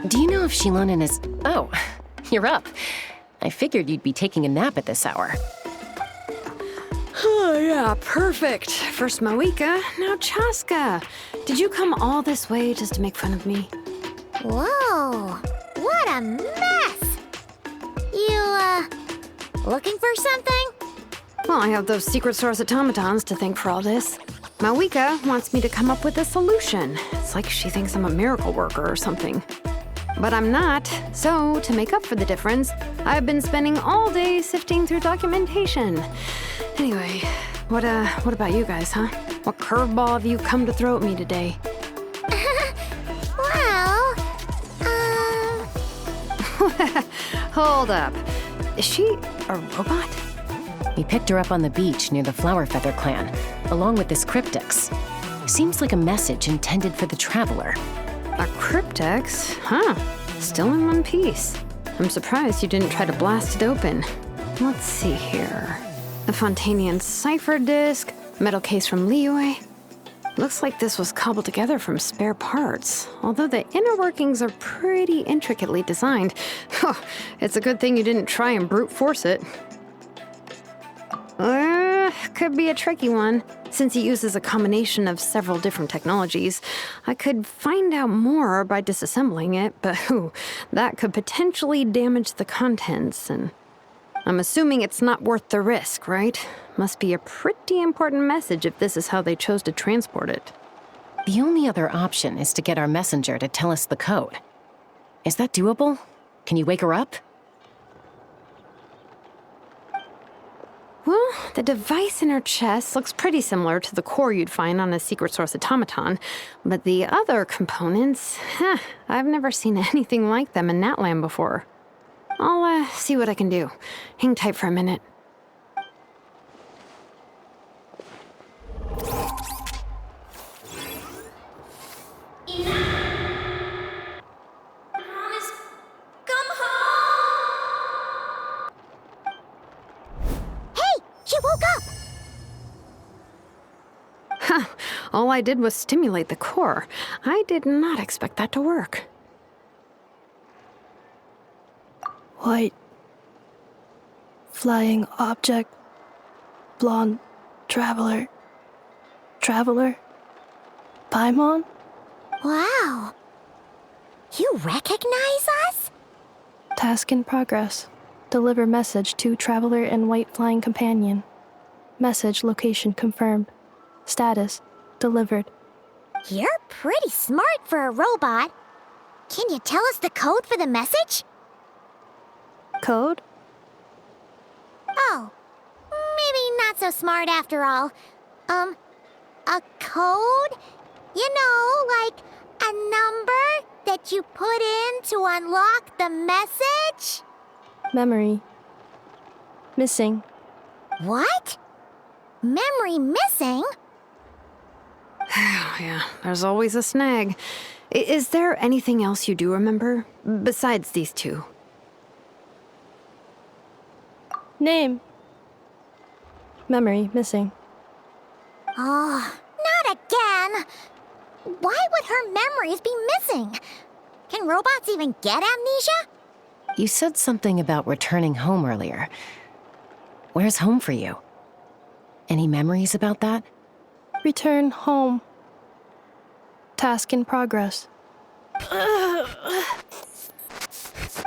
Do you know if Shilonen is... Oh, you're up. I figured you'd be taking a nap at this hour. Oh, yeah, perfect. First Moika, now Chaska. Did you come all this way just to make fun of me? Whoa, what a mess! You, looking for something? Well, I have those secret source automatons to thank for all this. Moika wants me to come up with a solution. It's like she thinks I'm a miracle worker or something. But I'm not, so to make up for the difference, I've been spending all day sifting through documentation. Anyway, what about you guys, huh? What curveball have you come to throw at me today? Well, Hold up. Is she a robot? We picked her up on the beach near the Flower Feather clan, along with this cryptex. Seems like a message intended for the traveler. A cryptex? Huh. Still in one piece. I'm surprised you didn't try to blast it open. Let's see here. The Fontanian cipher disk, metal case from Liyue. Looks like this was cobbled together from spare parts, although the inner workings are pretty intricately designed. It's a good thing you didn't try and brute force it. Could be a tricky one. Since it uses a combination of several different technologies, I could find out more by disassembling it, but that could potentially damage the contents, and I'm assuming it's not worth the risk, right? Must be a pretty important message if this is how they chose to transport it. The only other option is to get our messenger to tell us the code. Is that doable? Can you wake her up? Well, the device in her chest looks pretty similar to the core you'd find on a secret source automaton, but the other components, I've never seen anything like them in Natlan before. I'll see what I can do. Hang tight for a minute. She woke up! All I did was stimulate the core. I did not expect that to work. White. Flying object. Blonde. Traveler. Traveler. Paimon? Wow. You recognize us? Task in progress. Deliver message to Traveler and White Flying Companion. Message location confirmed. Status delivered. You're pretty smart for a robot. Can you tell us the code for the message? Code? Oh, maybe not so smart after all. A code? You know, like a number that you put in to unlock the message? Memory. Missing. What? Memory missing? Yeah, there's always a snag. Is there anything else you do remember, besides these two? Name. Memory missing. Oh, not again! Why would her memories be missing? Can robots even get amnesia? You said something about returning home earlier. Where's home for you? Any memories about that? Return home. Task in progress.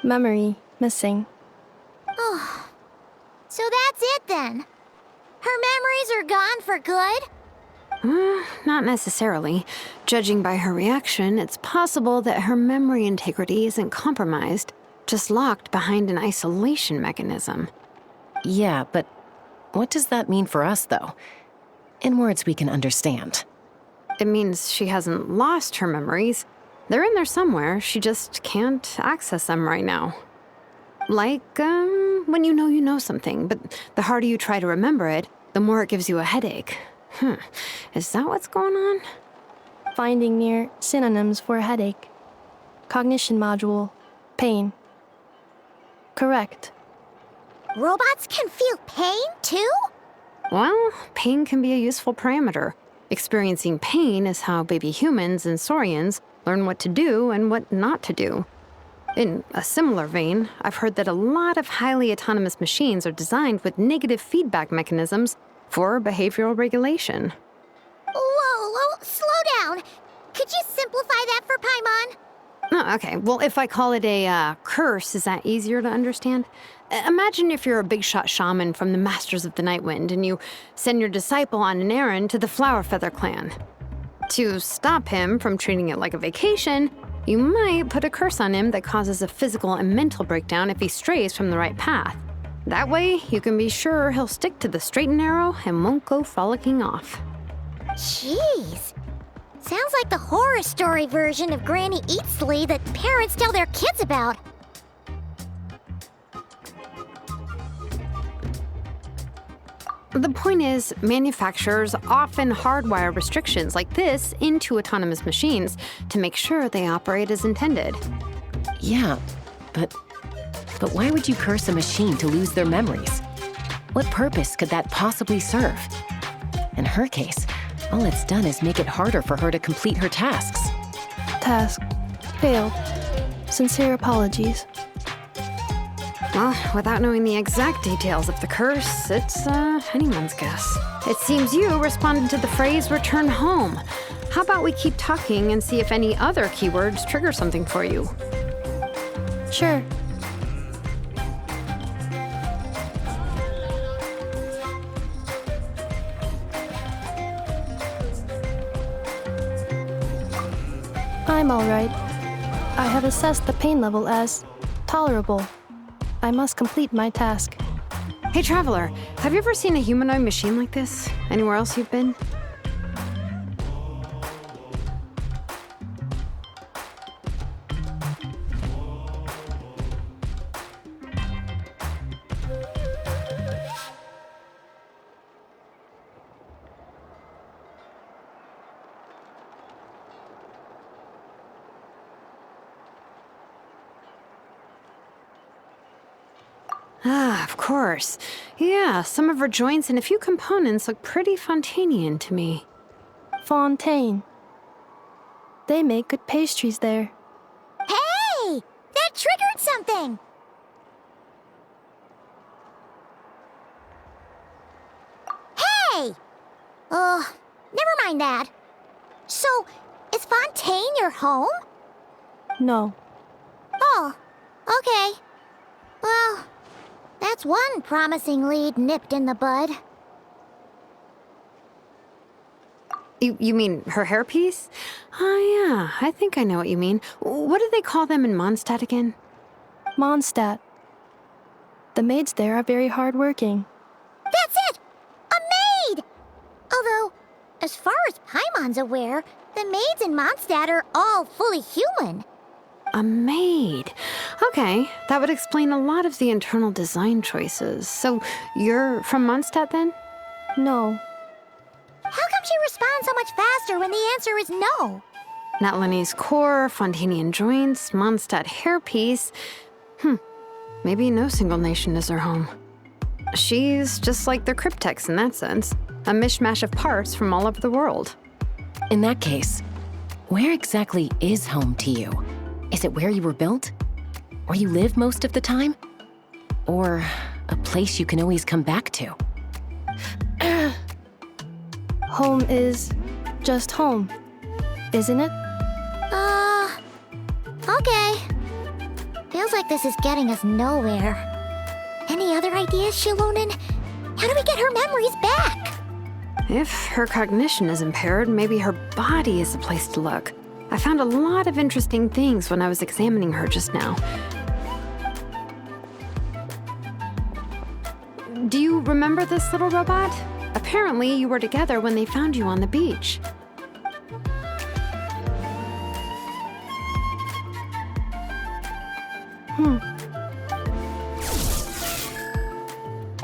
Memory missing. Oh, so that's it then. Her memories are gone for good? Not necessarily. Judging by her reaction, it's possible that her memory integrity isn't compromised, just locked behind an isolation mechanism. Yeah, but what does that mean for us, though? In words we can understand. It means she hasn't lost her memories. They're in there somewhere, she just can't access them right now. Like, when you know something, but the harder you try to remember it, the more it gives you a headache. Is that what's going on? Finding near synonyms for headache. Cognition module. Pain. Correct. Robots can feel pain, too? Well, pain can be a useful parameter. Experiencing pain is how baby humans and saurians learn what to do and what not to do. In a similar vein, I've heard that a lot of highly autonomous machines are designed with negative feedback mechanisms for behavioral regulation. Whoa, slow down. Could you simplify that for Paimon? Oh, okay. Well, if I call it a curse, is that easier to understand? Imagine if you're a big shot shaman from the Masters of the Nightwind and you send your disciple on an errand to the Flower Feather clan. To stop him from treating it like a vacation, you might put a curse on him that causes a physical and mental breakdown if he strays from the right path. That way, you can be sure he'll stick to the straight and narrow and won't go frolicking off. Jeez. Sounds like the horror story version of Granny Eatsley that parents tell their kids about. The point is, manufacturers often hardwire restrictions like this into autonomous machines to make sure they operate as intended. Yeah, but why would you curse a machine to lose their memories? What purpose could that possibly serve? In her case, all it's done is make it harder for her to complete her tasks. Task. Failed. Sincere apologies. Well, without knowing the exact details of the curse, it's anyone's guess. It seems you responded to the phrase return home. How about we keep talking and see if any other keywords trigger something for you? Sure. I'm all right. I have assessed the pain level as tolerable. I must complete my task. Hey, Traveler, have you ever seen a humanoid machine like this? Anywhere else you've been? Ah, of course. Yeah, some of her joints and a few components look pretty Fontanian to me. Fontaine. They make good pastries there. Hey! That triggered something! Hey! Never mind that. So, is Fontaine your home? No. Oh, okay. Well, that's one promising lead nipped in the bud. You mean her hairpiece? Oh, yeah, I think I know what you mean. What do they call them in Mondstadt again? Mondstadt. The maids there are very hardworking. That's it! A maid! Although, as far as Paimon's aware, the maids in Mondstadt are all fully human. A maid. Okay, that would explain a lot of the internal design choices. So, you're from Mondstadt then? No. How come she responds so much faster when the answer is no? Natlanese core, Fontanian joints, Mondstadt hairpiece. Maybe no single nation is her home. She's just like the Cryptex in that sense. A mishmash of parts from all over the world. In that case, where exactly is home to you? Is it where you were built? Where you live most of the time? Or a place you can always come back to? Home is just home, isn't it? Okay. Feels like this is getting us nowhere. Any other ideas, Shilonen? How do we get her memories back? If her cognition is impaired, maybe her body is the place to look. I found a lot of interesting things when I was examining her just now. Do you remember this little robot? Apparently, you were together when they found you on the beach.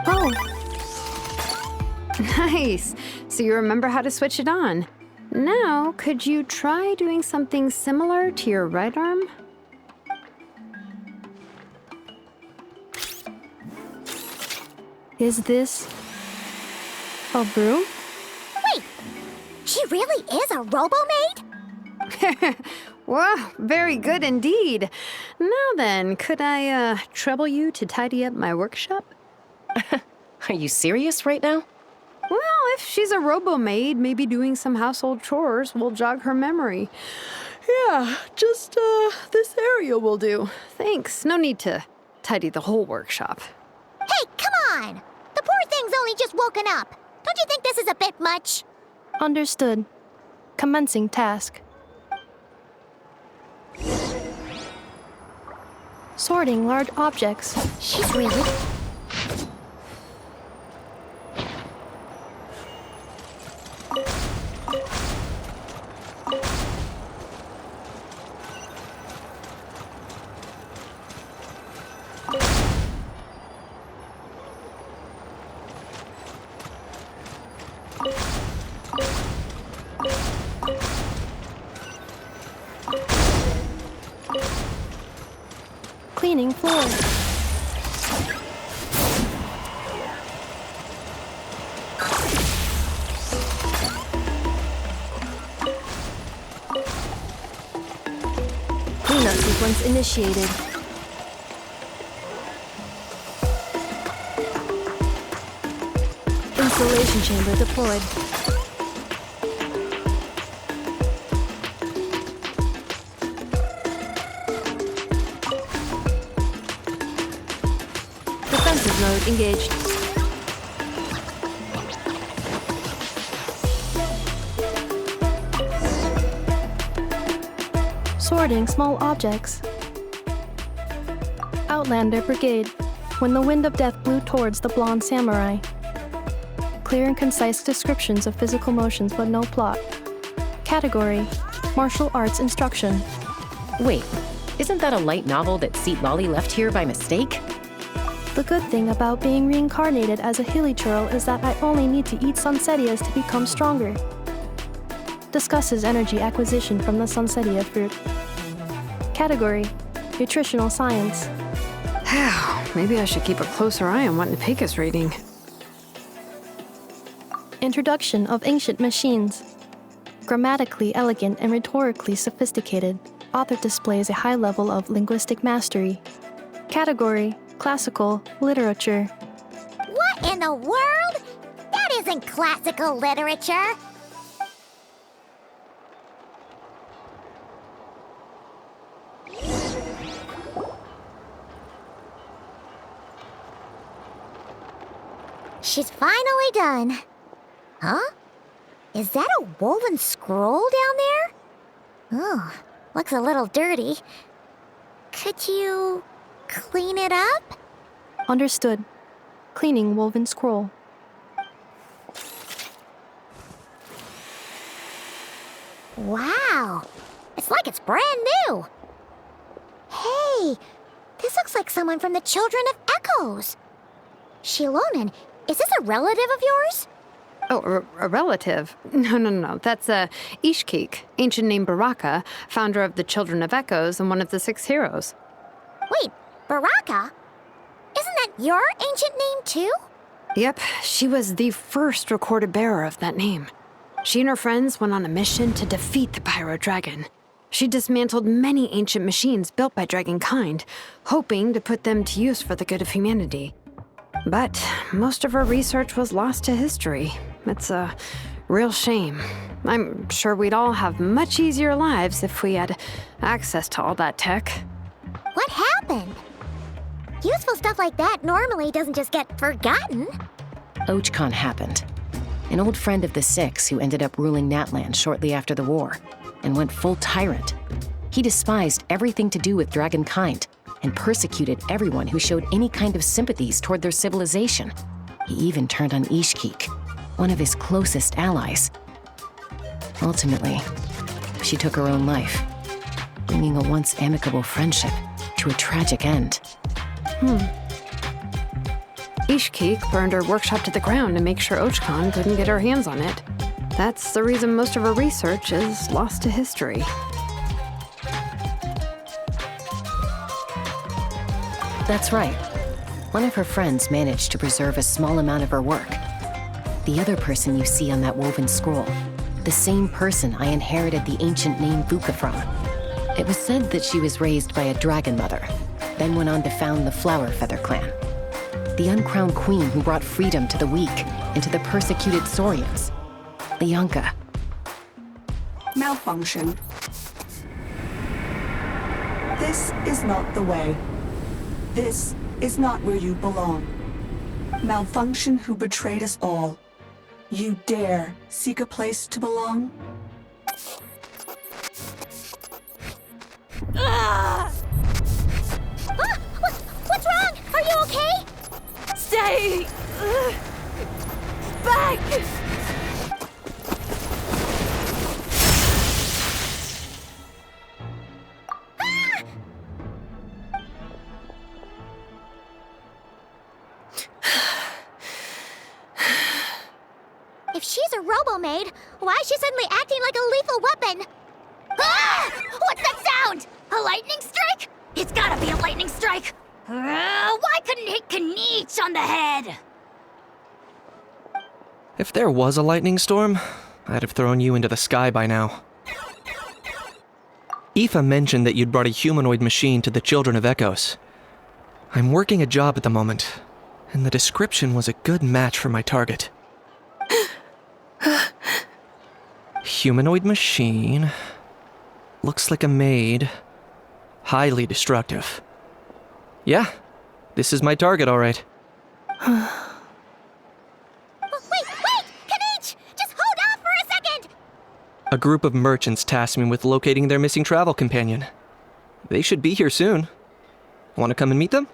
Oh, Nice. So you remember how to switch it on. Now, could you try doing something similar to your right arm? is this a broom? Wait, she really is a robo-maid? Wow, very good indeed. Now then, could I trouble you to tidy up my workshop? Are you serious right now? Well, if she's a robo-maid, maybe doing some household chores will jog her memory. Yeah, just this area will do. Thanks. No need to tidy the whole workshop. Hey, come on! The poor thing's only just woken up. Don't you think this is a bit much? Understood. Commencing task. Sorting large objects. She's really... Cleaning floor. Cleanup sequence initiated. Installation chamber deployed. Defensive mode engaged. Sorting small objects. Outlander Brigade. When the wind of death blew towards the blonde samurai. Clear and concise descriptions of physical motions but no plot. Category: Martial Arts Instruction. Wait, isn't that a light novel that Seat Lolly left here by mistake? The good thing about being reincarnated as a hilly churl is that I only need to eat sunsettias to become stronger. Discusses energy acquisition from the sunsettia fruit. Category: Nutritional Science. Maybe I should keep a closer eye on what Nepeka's reading. Introduction of Ancient Machines. Grammatically elegant and rhetorically sophisticated, author displays a high level of linguistic mastery. Category: Classical Literature. What in the world? That isn't classical literature. She's finally done. Huh? Is that a woven scroll down there? Oh, looks a little dirty. Could you clean it up? Understood. Cleaning woven scroll. Wow, it's like it's brand new. Hey, this looks like someone from the Children of Echoes. Shilonen, is this a relative of yours? Oh, a relative? No. That's Ishkik, ancient name Baraka, founder of the Children of Echoes and one of the 6 heroes. Wait, Baraka? Isn't that your ancient name too? Yep, she was the first recorded bearer of that name. She and her friends went on a mission to defeat the Pyro Dragon. She dismantled many ancient machines built by Dragonkind, hoping to put them to use for the good of humanity. But most of her research was lost to history. It's a real shame. I'm sure we'd all have much easier lives if we had access to all that tech. What happened? Useful stuff like that normally doesn't just get forgotten. Ochkon happened. An old friend of the 6 who ended up ruling Natlan shortly after the war, and went full tyrant. He despised everything to do with Dragonkind, and persecuted everyone who showed any kind of sympathies toward their civilization. He even turned on Ishkik, one of his closest allies. Ultimately, she took her own life, bringing a once amicable friendship to a tragic end. Ishkik burned her workshop to the ground to make sure Ochkon couldn't get her hands on it. That's the reason most of her research is lost to history. That's right. One of her friends managed to preserve a small amount of her work. The other person you see on that woven scroll, the same person I inherited the ancient name Vuka from. It was said that she was raised by a dragon mother, then went on to found the Flower Feather clan. The uncrowned queen who brought freedom to the weak and to the persecuted Saurians. Lianka. Malfunction. This is not the way. This is not where you belong. Malfunction who betrayed us all. You dare seek a place to belong? What's wrong? Are you okay? Stay back! If she's a robo-maid, why is she suddenly acting like a lethal weapon? Ah! What's that sound? A lightning strike? It's gotta be a lightning strike! Why couldn't it hit Kniech on the head? If there was a lightning storm, I'd have thrown you into the sky by now. Aoife mentioned that you'd brought a humanoid machine to the Children of Echoes. I'm working a job at the moment, and the description was a good match for my target. Humanoid machine. Looks like a maid. Highly destructive. Yeah, this is my target, all right. Wait! Kniech! Just hold off for a second! A group of merchants tasked me with locating their missing travel companion. They should be here soon. Want to come and meet them?